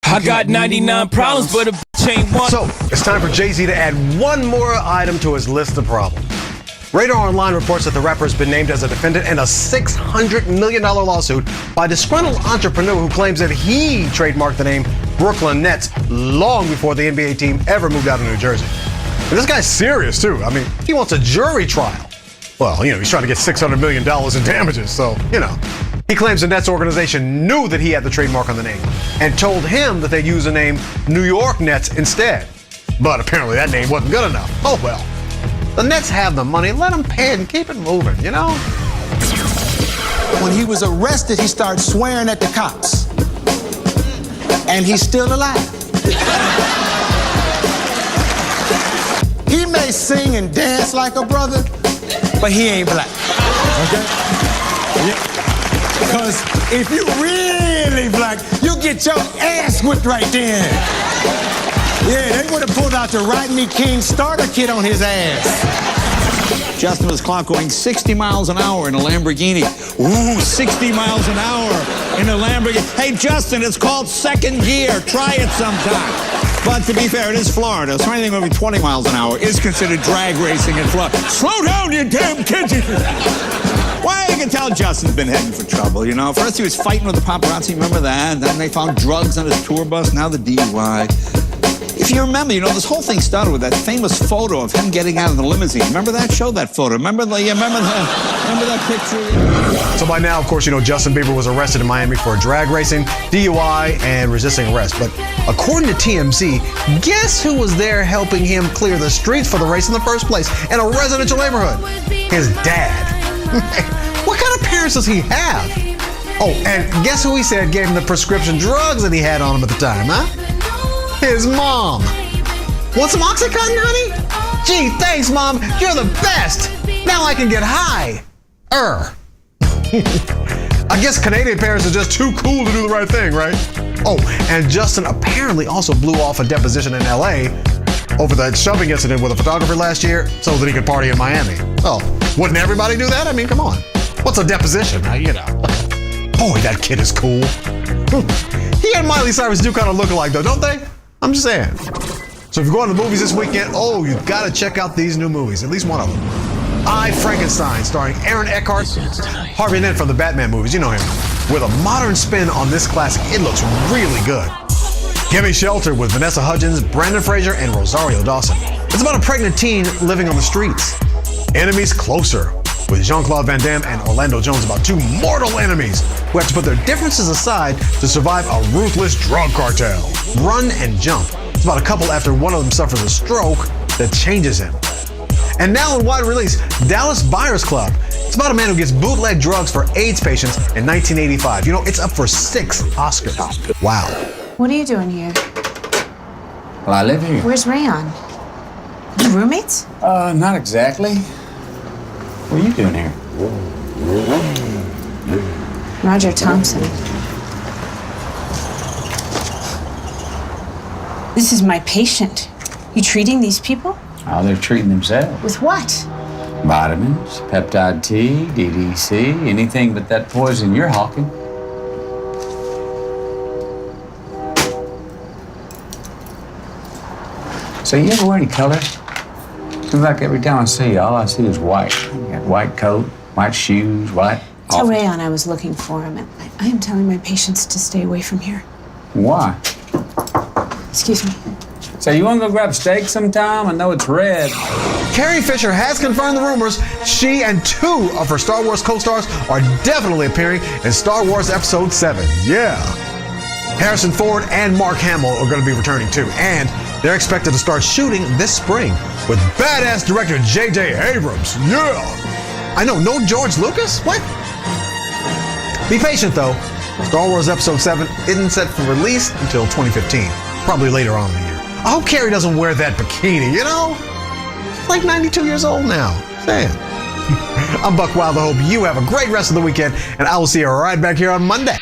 I got 99 problems, but a bitch ain't one. So, it's time for Jay-Z to add one more item to his list of problems. Radar Online reports that the rapper has been named as a defendant in a $600 million lawsuit by a disgruntled entrepreneur who claims that he trademarked the name Brooklyn Nets long before the NBA team ever moved out of New Jersey. And this guy's serious, too. I mean, he wants a jury trial. Well, he's trying to get $600 million in damages, so, He claims the Nets organization knew that he had the trademark on the name and told him that they'd use the name New York Nets instead. But apparently that name wasn't good enough. Oh, well. The Nets have the money. Let them pay it and keep it moving, When he was arrested, he started swearing at the cops. And he's still alive. He may sing and dance like a brother, but he ain't black. Okay? Because if you really black, you get your ass whipped right then. Yeah, they would have pulled out the Rodney King starter kit on his ass. Justin was clocked going 60 miles an hour in a Lamborghini. Ooh, 60 miles an hour in a Lamborghini. Hey, Justin, it's called second gear. Try it sometime. But to be fair, it is Florida, so anything over 20 miles an hour is considered drag racing in Florida. Slow down, you damn kid! Well, you can tell Justin's been heading for trouble, First he was fighting with the paparazzi, remember that? Then they found drugs on his tour bus, now the DUI. If you remember, this whole thing started with that famous photo of him getting out of the limousine. Remember that? Show that photo. Remember that picture? So by now, of course, Justin Bieber was arrested in Miami for drag racing, DUI, and resisting arrest. But according to TMZ, guess who was there helping him clear the streets for the race in the first place in a residential neighborhood? His dad. What kind of parents does he have? Oh, and guess who he said gave him the prescription drugs that he had on him at the time, huh? His mom. Want some Oxycontin, honey? Gee, thanks, Mom. You're the best. Now I can get high. I guess Canadian parents are just too cool to do the right thing, right? Oh, and Justin apparently also blew off a deposition in LA over that shoving incident with a photographer last year so that he could party in Miami. Oh, wouldn't everybody do that? I mean, come on. What's a deposition? Boy, that kid is cool. He and Miley Cyrus do kind of look alike, though, don't they? I'm just saying. So if you're going to the movies this weekend, you've got to check out these new movies, at least one of them. I, Frankenstein, starring Aaron Eckhart, Harvey Dent from the Batman movies, you know him. With a modern spin on this classic, it looks really good. Gimme Shelter with Vanessa Hudgens, Brandon Fraser, and Rosario Dawson. It's about a pregnant teen living on the streets. Enemies Closer with Jean-Claude Van Damme and Orlando Jones about two mortal enemies who have to put their differences aside to survive a ruthless drug cartel. Run and Jump. It's about a couple after one of them suffers a stroke that changes him. And now in wide release, Dallas Buyers Club. It's about a man who gets bootleg drugs for AIDS patients in 1985. It's up for 6 Oscars. Wow. What are you doing here? Well, I live here. Where's Rayon? You roommates? Not exactly. What are you doing here? Roger Thompson. This is my patient. You treating these people? Oh, they're treating themselves. With what? Vitamins, peptide T, DDC, anything but that poison you're hawking. So you ever wear any color? Seems like every time I see you, all I see is white. You got white coat, white shoes, white... Tell Rayon I was looking for him, and I am telling my patients to stay away from here. Why? Excuse me. So you want to go grab steak sometime? I know it's red. Carrie Fisher has confirmed the rumors. She and 2 of her Star Wars co-stars are definitely appearing in Star Wars Episode 7. Yeah. Harrison Ford and Mark Hamill are going to be returning too, and they're expected to start shooting this spring with badass director J.J. Abrams. Yeah. I know, no George Lucas? What? Be patient though. Star Wars Episode 7 isn't set for release until 2015, probably later on in the year. I hope Carrie doesn't wear that bikini, She's like 92 years old now. Saying. I'm Buck Wild. I hope you have a great rest of the weekend, and I will see you right back here on Monday.